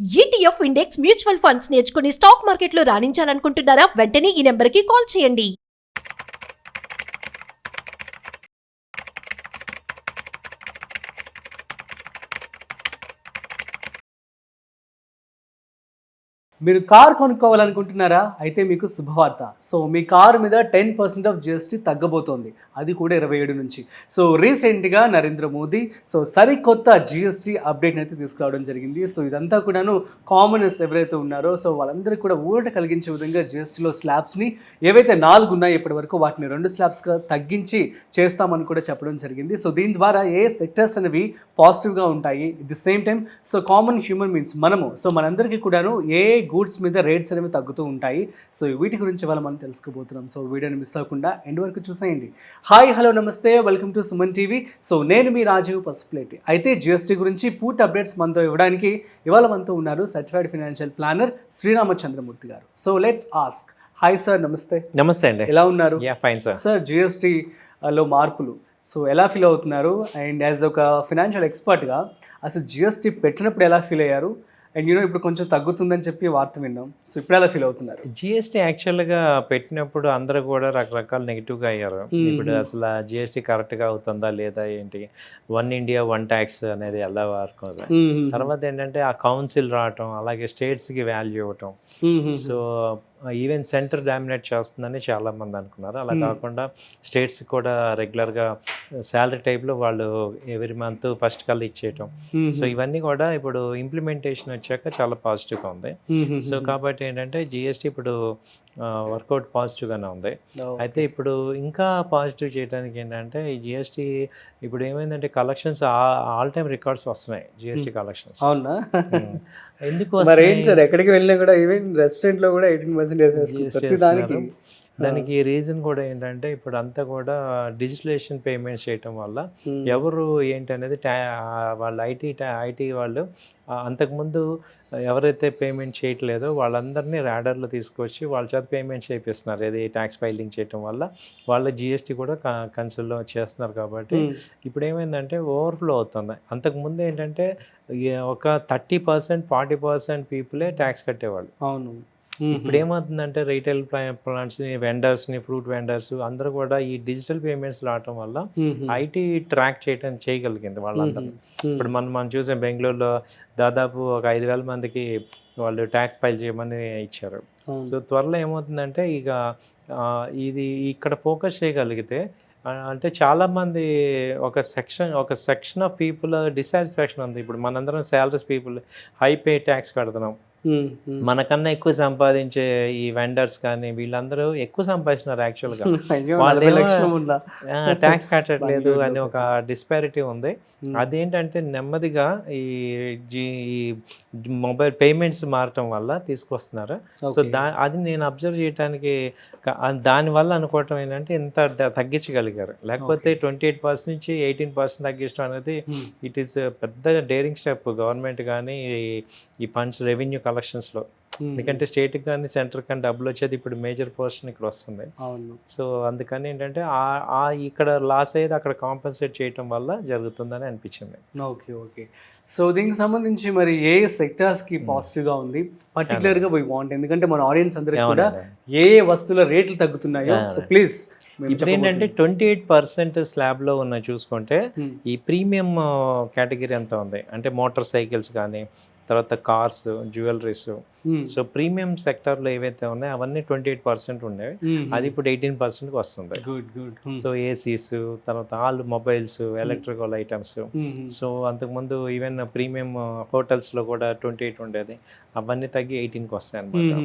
ETF index mutual funds నేర్చుకుని stock మార్కెట్లో రాణించాలనుకుంటున్నారా? వెంటనే ఈ నెంబర్కి కాల్ చేయండి. మీరు కార్ కొనుక్కోవాలనుకుంటున్నారా? అయితే మీకు శుభవార్త. సో మీ కారు మీద 10% ఆఫ్ జిఎస్టీ తగ్గబోతోంది, అది కూడా 27 నుంచి. సో రీసెంట్గా నరేంద్ర మోదీ సరికొత్త జిఎస్టీ అప్డేట్ అయితే తీసుకురావడం జరిగింది. సో ఇదంతా కూడాను కామనర్స్ ఎవరైతే ఉన్నారో సో వాళ్ళందరికీ కూడా ఊరట కలిగించే విధంగా జిఎస్టీలో స్లాబ్స్ని ఏవైతే 4 ఉన్నాయో ఇప్పటి వరకు వాటిని 2 స్లాబ్స్గా తగ్గించి చేస్తామని కూడా చెప్పడం జరిగింది. సో దీని ద్వారా ఏ సెక్టర్స్ అనేవి పాజిటివ్గా ఉంటాయి, at the same time so common human means మనందరికీ కూడాను ఏ గూడ్స్ మీద రేట్స్ అనేవి తగ్గుతూ ఉంటాయి. సో వీటి గురించి ఇవాళ మనం తెలుసుకోబోతున్నాం. సో వీడియోని మిస్ అవ్వకుండా ఎండ్ వరకు చూసేయండి. హాయ్ హలో నమస్తే, welcome to Suman TV. So నేను మీ రాజీవ్ పసుపులేటి. అయితే జిఎస్టీ గురించి పూర్తి అప్డేట్స్ మనతో ఇవ్వడానికి ఇవాళ మనతో ఉన్నారు సర్టిఫైడ్ ఫైనాన్షియల్ ప్లానర్ శ్రీరామచంద్రమూర్తి గారు. So let's ask. Hi sir, నమస్తే. నమస్తే అండి. ఎలా ఉన్నారు? Fine sir. సార్, జిఎస్టీలో మార్పులు సో ఎలా ఫీల్ అవుతున్నారు? అండ్ యాజ్ ఒక ఫైనాన్షియల్ ఎక్స్పర్ట్గా అసలు జిఎస్టీ పెట్టినప్పుడు ఎలా ఫీల్ అయ్యారు? అండ్ ఇప్పుడు కొంచెం తగ్గుతుందని చెప్పి వార్త విన్నాం. సో ఇప్పుడు ఎలా ఫీల్ అవుతున్నారు? జిఎస్టీ యాక్చువల్గా పెట్టినప్పుడు అందరూ కూడా రకరకాల నెగిటివ్గా అయ్యారు. ఇప్పుడు అసలు జిఎస్టీ కరెక్ట్గా అవుతుందా లేదా ఏంటి, వన్ ఇండియా వన్ ట్యాక్స్ అనేది ఎలా వరకు. తర్వాత ఏంటంటే ఆ కౌన్సిల్ రావటం, అలాగే స్టేట్స్కి వాల్యూ ఇవ్వటం. సో ఈవెన్ సెంటర్ డామినేట్ చేస్తుందని చాలామంది అనుకున్నారు. అలా కాకుండా స్టేట్స్ కూడా రెగ్యులర్గా శాలరీ టైప్లో వాళ్ళు ఎవ్రీ మంత్ ఫస్ట్ కల్లా ఇచ్చేయటం. సో ఇవన్నీ కూడా ఇప్పుడు ఇంప్లిమెంటేషన్ వచ్చాక చాలా పాజిటివ్గా ఉంది. సో కాబట్టి ఏంటంటే జిఎస్టీ ఇప్పుడు వర్కౌట్ పాజిటివ్గానే ఉంది. అయితే ఇప్పుడు ఇంకా పాజిటివ్ చేయడానికి ఏంటంటే ఈ జిఎస్టీ ఇప్పుడు ఏమైందంటే కలెక్షన్స్ ఆల్ టైమ్ రికార్డ్స్ వస్తున్నాయి. GST collections. అవునా? ఎందుకు ఎక్కడికి వెళ్ళినా కూడా ఈవెన్ రెస్టారెంట్లో కూడా 18% దానికి రీజన్ కూడా ఏంటంటే ఇప్పుడు అంతా కూడా డిజిటలైజేషన్ పేమెంట్స్ చేయటం వల్ల ఎవరు ఏంటి అనేది వాళ్ళు ఐటీ వాళ్ళు అంతకుముందు ఎవరైతే పేమెంట్ చేయట్లేదో వాళ్ళందరినీ ర్యాడర్లో తీసుకొచ్చి వాళ్ళ చేత పేమెంట్ చేపిస్తున్నారు. ఇది ట్యాక్స్ ఫైలింగ్ చేయటం వల్ల వాళ్ళ జిఎస్టీ కూడా కన్సిడర్ చేస్తున్నారు. కాబట్టి ఇప్పుడు ఏమైందంటే ఓవర్ఫ్లో అవుతుంది. అంతకుముందు ఏంటంటే ఒక 30% 40% పీపులే ట్యాక్స్ కట్టేవాళ్ళు. అవును. ఇప్పుడు ఏమవుతుందంటే రీటైల్ ప్లాంట్స్ని, వెండర్స్ని, ఫ్రూట్ వెండర్స్ అందరూ కూడా ఈ డిజిటల్ పేమెంట్స్ రావటం వల్ల ఐటీ ట్రాక్ చేయగలిగింది వాళ్ళందరూ. ఇప్పుడు మనం చూసాం బెంగళూరులో దాదాపు ఒక 5,000 మందికి వాళ్ళు ట్యాక్స్ ఫైల్ చేయమని ఇచ్చారు. సో త్వరలో ఏమవుతుందంటే ఇక ఇది ఇక్కడ ఫోకస్ చేయగలిగితే అంటే చాలామంది ఒక సెక్షన్ ఆఫ్ పీపుల్ డిసాటిస్ఫాక్షన్ ఉంది. ఇప్పుడు మనందరం salaries people high pay tax కడుతున్నాం. మనకన్నా ఎక్కువ సంపాదించే ఈ వెండర్స్ కానీ వీళ్ళందరూ ఎక్కువ సంపాదిస్తున్నారు యాక్చువల్గా. వాళ్ళు ట్యాక్స్ కట్టట్లేదు అని ఒక డిస్పారిటీ ఉంది. అదేంటంటే నెమ్మదిగా ఈ మొబైల్ పేమెంట్స్ మారటం వల్ల తీసుకొస్తున్నారు. సో అది నేను అబ్జర్వ్ చేయడానికి దానివల్ల అనుకోవటం ఏంటంటే ఇంత తగ్గించగలిగారు. లేకపోతే 28% నుంచి 18% తగ్గించడం అనేది ఇట్ ఈస్ పెద్ద డేరింగ్ స్టెప్ గవర్నమెంట్ కానీ ఈ ఫండ్స్ రెవెన్యూ కలెక్షన్స్లో. ఎందుకంటే స్టేట్కి కానీ సెంటర్ కానీ డబ్బులు వచ్చేది ఇప్పుడు మేజర్ పోర్షన్ ఇక్కడ వస్తుంది. సో అందుకని ఏంటంటే ఇక్కడ లాస్ అయ్యేది అక్కడ కాంపెన్సేట్ చేయటం వల్ల జరుగుతుందని అనిపించింది. ఓకే. సో దీనికి సంబంధించి మరి ఏ సెక్టార్స్కి పాజిటివ్గా ఉంది పర్టికులర్గా వీ వాంట్, ఎందుకంటే మన ఆడియన్స్ అందరికీ కూడా ఏ వస్తువుల రేట్లు తగ్గుతున్నాయో సో ప్లీజ్. ఇప్పుడు ఏంటంటే 28% స్లాబ్లో ఉన్న చూసుకుంటే ఈ ప్రీమియం కేటగిరీ ఎంత ఉంది అంటే మోటార్ సైకిల్స్ కానీ, తర్వాత కార్స్, జ్యువెలరీస్. సో ప్రీమియం సెక్టార్లో ఏవైతే ఉన్నాయో అవన్నీ 28% ఉండేవి, అది ఇప్పుడు 18%కి వస్తుంది. సో ఏసీస్, తర్వాత all mobiles, electrical items. So అంతకుముందు ఈవెన్ ప్రీమియం హోటల్స్లో కూడా 28 ఉండేది, అవన్నీ తగ్గి 18కి వస్తాయి అనమాట.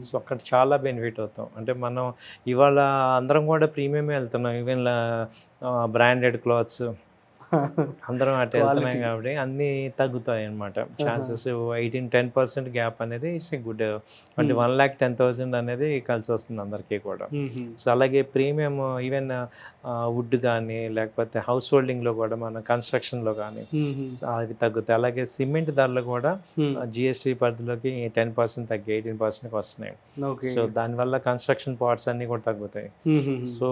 సో అక్కడ చాలా బెనిఫిట్ అవుతాం. అంటే మనం ఇవాళ అందరం కూడా ప్రీమియమే వెళ్తున్నాం. ఈవెన్ బ్రాండెడ్ క్లాత్స్ అందరం అటు వెళ్తున్నాం కాబట్టి అన్నీ తగ్గుతాయి అనమాట. ఛాన్సెస్ 10% గ్యాప్ అనేది ఇట్స్ ఏ గుడ్. అంటే 1,10,000 అనేది కలిసి వస్తుంది అందరికీ కూడా. సో అలాగే ప్రీమియం ఈవెన్ వుడ్ కానీ లేకపోతే హౌస్ హోల్డింగ్లో కూడా మన కన్స్ట్రక్షన్లో కానీ అవి తగ్గుతాయి. అలాగే సిమెంట్ ధరలు కూడా జిఎస్టీ పరిధిలోకి 10% తగ్గి 18%కి వస్తున్నాయి. సో దానివల్ల కన్స్ట్రక్షన్ పార్ట్స్ అన్నీ కూడా తగ్గుతాయి. సో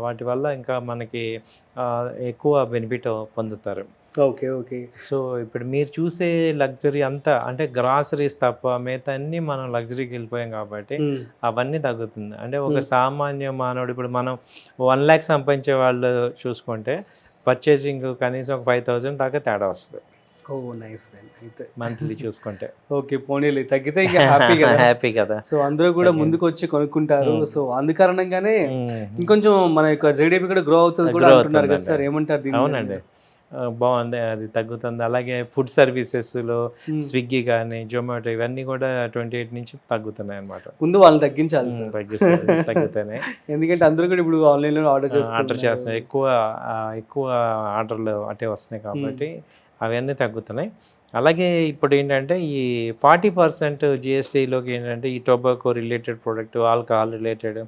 వాటి వల్ల ఇంకా మనకి ఎక్కువ బెనిఫిట్ పొందుతారు. Okay okay. సో ఇప్పుడు మీరు చూసే లగ్జరీ అంతా అంటే గ్రాసరీస్ తప్ప మిగతా అన్నీ మనం లగ్జరీకి వెళ్ళిపోయాం కాబట్టి అవన్నీ తగ్గుతుంది. అంటే ఒక సామాన్య మానవుడు ఇప్పుడు మనం 1 lakh సంపాదించే వాళ్ళు చూసుకుంటే పర్చేసింగ్ కనీసం ఒక 5,000 దాకా తేడా వస్తుంది ఓ నైస్ దెన్ అయితే మంత్లీ చూసుకుంటే. ఓకే పోనీలే తగ్గితే ఇంకా హ్యాపీ కదా. హ్యాపీ కదా. సో అందరూ కూడా ముందుకు వచ్చి కొనుక్కుంటారు. సో అందుకారణంగానే ఇంకొంచెం మన యొక్క జీడిపి కూడా గ్రో అవుతుంది కూడా అంటున్నారు కదా సార్, ఏమంటారు దీన్ని? అవునండి, బాగుంది, అది తగ్గుతుంది. అలాగే ఫుడ్ సర్వీసెస్లో స్విగ్గీ కానీ జొమాటో ఇవన్నీ కూడా 28 నుంచి తగ్గుతున్నాయి అనమాట. ముందు వాళ్ళు తగ్గించాలి సార్, తగ్గుతాయి. ఎందుకంటే అందరూ కూడా ఇప్పుడు ఆన్లైన్లో ఆర్డర్ చేస్తున్నారు, ఎక్కువ ఆర్డర్లు అటే వస్తున్నాయి కాబట్టి అవన్నీ తగ్గుతున్నాయి. అలాగే ఇప్పుడు ఏంటంటే ఈ 40% జిఎస్టీలోకి ఏంటంటే ఈ tobacco related product, alcohol related,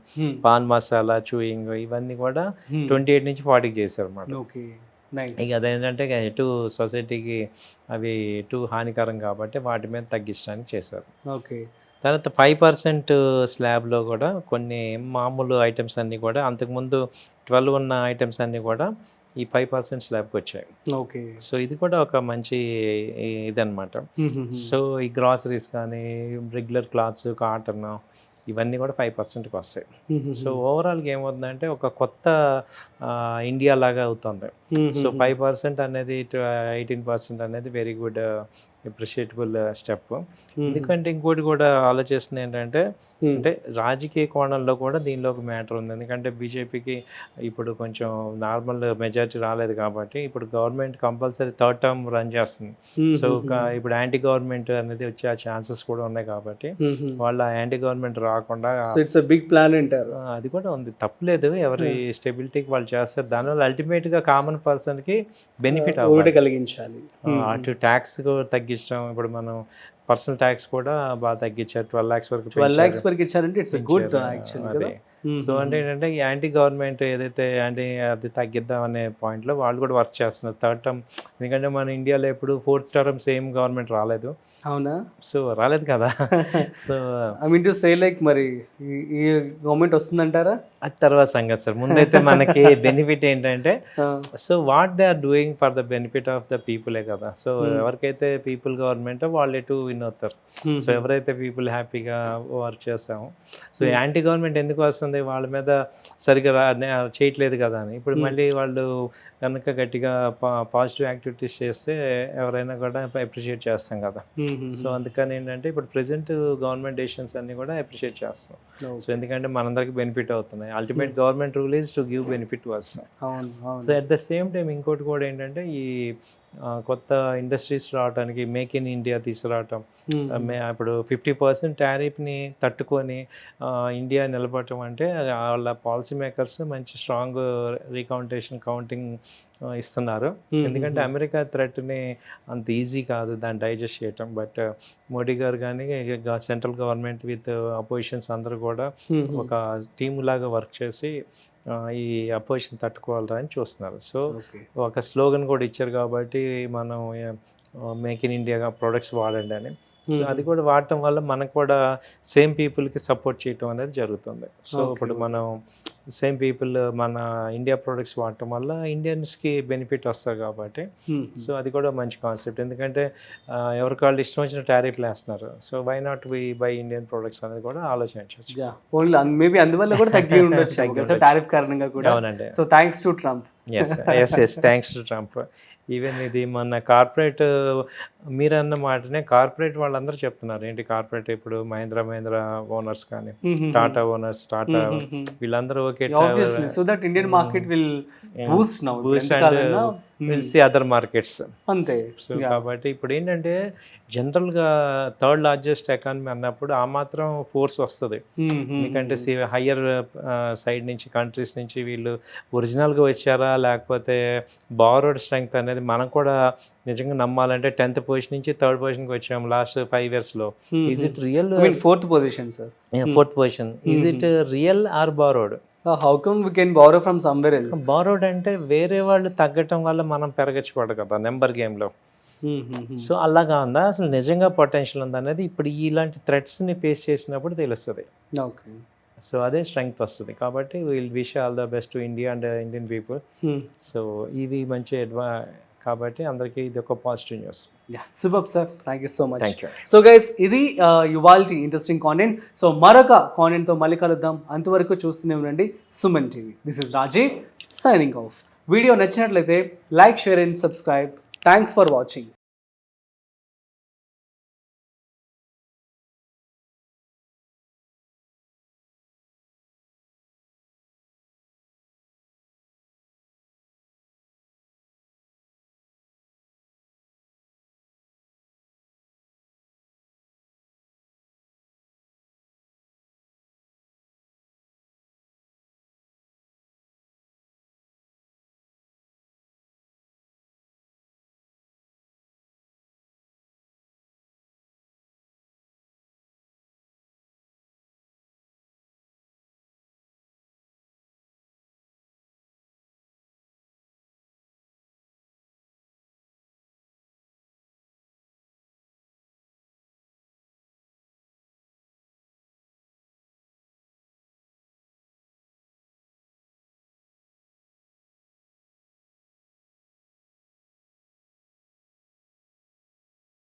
pan masala, chewing ఇవన్నీ కూడా 28 నుంచి 40కి చేశారు అన్నమాట. ఓకే ఇక అదేంటంటే ఎటు సొసైటీకి అవి ఎటు హానికరం కాబట్టి వాటి మీద తగ్గించడానికి చేశారు. ఓకే. తర్వాత 5% స్లాబ్లో కూడా కొన్ని మామూలు ఐటమ్స్ అన్నీ కూడా అంతకుముందు 12 ఉన్న ఐటమ్స్ అన్నీ కూడా ఈ 5% స్లాబ్కి వచ్చాయి. ఓకే. సో ఇది కూడా ఒక మంచి ఇదనమాట. సో ఈ గ్రాసరీస్ కానీ రెగ్యులర్ క్లాత్స్, కాటన్ ఇవన్నీ కూడా 5%కి వస్తాయి. సో ఓవరాల్గా ఏమవుతుందంటే ఒక కొత్త ఇండియా లాగా అవుతుంది. సో 5% అనేది 18% అనేది వెరీ గుడ్ అప్రిషియేటబుల్ స్టెప్. ఎందుకంటే ఇంకోటి కూడా ఆలోచిస్తుంది ఏంటంటే అంటే రాజకీయ కోణంలో కూడా దీనిలో ఒక మ్యాటర్ ఉంది. ఎందుకంటే బీజేపీకి ఇప్పుడు కొంచెం నార్మల్ మెజారిటీ రాలేదు కాబట్టి ఇప్పుడు government compulsory 3rd term run చేస్తుంది. సో ఇప్పుడు యాంటీ గవర్నమెంట్ అనేది వచ్చే ఆ ఛాన్సెస్ కూడా ఉన్నాయి కాబట్టి వాళ్ళ యాంటీ గవర్నమెంట్ రాకుండా ఇట్స్ బిగ్ ప్లాన్ అంటారు. అది కూడా ఉంది, తప్పలేదు. ఎవరి స్టెబిలిటీకి వాళ్ళు చేస్తారు. దానివల్ల అల్టిమేట్గా కామన్ పర్సన్కి బెనిఫిట్ కలిగించాలి. అటు ట్యాక్స్ తగ్గించడం, ఇప్పుడు మనం పర్సనల్ ట్యాక్స్ కూడా బాగా తగ్గించారు. 12 lakhs వరకు. 12 lakhs వరకు ఇచ్చారంటే ఇట్స్ గుడ్ యాక్చువల్లీ. సో అంటే ఏంటంటే యాంటీ గవర్నమెంట్ ఏదైతే అది తగ్గిద్దాం అనే పాయింట్లో వాళ్ళు కూడా వర్క్ చేస్తున్నారు 3rd టర్మ్. ఎందుకంటే మన ఇండియాలో ఎప్పుడు 4th టర్మ్ సేమ్ గవర్నమెంట్ రాలేదు. అవునా? సో రాలేదు కదా. So I mean to say like మరి ఈ గవర్నమెంట్ వస్తుందంటారా? అది తర్వాత సంగతి సార్. ముందైతే మనకి బెనిఫిట్ ఏంటంటే so what they are doing for the benefit of the పీపులే కదా. సో ఎవరికైతే పీపుల్ గవర్నమెంట్ వాళ్ళు ఎటు విన్ అవుతారు. సో ఎవరైతే పీపుల్ హ్యాపీగా వర్క్ చేస్తామో. సో యాంటీ గవర్నమెంట్ ఎందుకు వస్తుంది, వాళ్ళ మీద సరిగ్గా చేయట్లేదు కదా అని. ఇప్పుడు మళ్ళీ వాళ్ళు కనుక గట్టిగా పాజిటివ్ యాక్టివిటీస్ చేస్తే ఎవరైనా కూడా అప్రిషియేట్ చేస్తాం కదా. సో అందుకని ఏంటంటే ఇప్పుడు ప్రెసెంట్ గవర్నమెంట్ డెసిషన్స్ అన్ని కూడా అప్రిషియేట్ చేస్తాం. సో ఎందుకంటే మనందరికి బెనిఫిట్ అవుతున్నాయి. Ultimate government rule is to give benefit to us. So at the same time ఇంకోటి కూడా ఏంటంటే ఈ కొత్త ఇండస్ట్రీస్ రావడానికి మేక్ ఇన్ ఇండియా తీసుకురావటం, ఇప్పుడు 50% టారిఫ్ని తట్టుకొని ఇండియా నిలబడటం అంటే వాళ్ళ పాలసీ మేకర్స్ మంచి స్ట్రాంగ్ కౌంటింగ్ ఇస్తున్నారు. ఎందుకంటే అమెరికా థ్రెట్ని అంత ఈజీ కాదు దాన్ని డైజెస్ట్ చేయటం. బట్ మోడీ గారు కానీ సెంట్రల్ గవర్నమెంట్ విత్ అపోజిషన్స్ అందరూ కూడా ఒక టీమ్ లాగా వర్క్ చేసి ఈ అపోజిషన్ తట్టుకోవాలని అని చూస్తున్నారు. సో ఒక స్లోగన్ కూడా ఇచ్చారు కాబట్టి మనం మేక్ ఇన్ ఇండియా ప్రొడక్ట్స్ వాడండి అని. సో అది కూడా వాడటం వల్ల మనకు కూడా సేమ్ పీపుల్కి సపోర్ట్ చేయటం అనేది జరుగుతుంది. సో ఇప్పుడు మనం సేమ్ పీపుల్ మన ఇండియా ప్రొడక్ట్స్ వాడటం వల్ల ఇండియన్స్కి బెనిఫిట్ వస్తారు కాబట్టి. సో అది కూడా మంచి కాన్సెప్ట్. ఎందుకంటే ఎవరికి వాళ్ళు ఇష్టం వచ్చిన టారిఫ్లు వేస్తున్నారు. So why not we buy Indian products అనేది కూడా ఆలోచించవచ్చు. మేబీ అందువల్ల కూడా తగ్గి ఉండొచ్చు టారిఫ్ కారణంగా కూడా. అవునండి. So thanks to Trump. Yes thanks to Trump. Even ఇది మన కార్పొరేట్ మీరన్న మాటనే కార్పొరేట్ వాళ్ళందరూ చెప్తున్నారు. ఏంటి కార్పొరేట్ ఇప్పుడు మహీంద్రా ఓనర్స్ కానీ టాటా ఓనర్స్, టాటా వీళ్ళందరూ okay. So that Indian market will boost now and will see other markets. అంతే. సో కాబట్టి ఇప్పుడు ఏంటంటే జనరల్గా 3rd లార్జెస్ట్ ఎకానమీ అన్నప్పుడు ఆ మాత్రం ఫోర్స్ వస్తుంది. ఎందుకంటే హయ్యర్ సైడ్ నుంచి కంట్రీస్ నుంచి వీళ్ళు ఒరిజినల్గా వచ్చారా లేకపోతే బారోడ్ స్ట్రెంగ్త్ అనేది మనం కూడా నిజంగా నమ్మాలంటే 10th పొజిషన్ నుంచి 3rd పొజిషన్కి వచ్చాము లాస్ట్ 5 yearsలో. Is it real? 4th position sir. 4th position. Is it real or borrowed? How come we can borrow from somewhere else? Borrowed అంటే వేరే వాళ్ళు తగ్గటం వల్ల మనం పెరగచ్చుకోవడం కదా నెంబర్ గేమ్లో. సో అలాగా ఉందా, అసలు నిజంగా పొటెన్షియల్ ఉందా అనేది ఇప్పుడు ఇలాంటి థ్రెట్స్ని ఫేస్ చేసినప్పుడు తెలుస్తుంది. ఓకే. సో అదే స్ట్రెంగ్త్ వస్తుంది. కాబట్టి will wish all the best to India and Indian people. So ఇవి మంచి కాబట్టి అందరికీ ఇది ఒక positive news. Super sir, thank you so much. Thank you. So guys, ఇది ఇవాల్టి ఇంట్రెస్టింగ్ కాంటెంట్. సో మరొక కాంటెంట్తో మళ్ళీ కలుద్దాం. అంతవరకు చూస్తూనే ఉండండి Suman TV. This is Rajiv signing off. Video నచ్చినట్లయితే like, share and subscribe. Thanks for watching.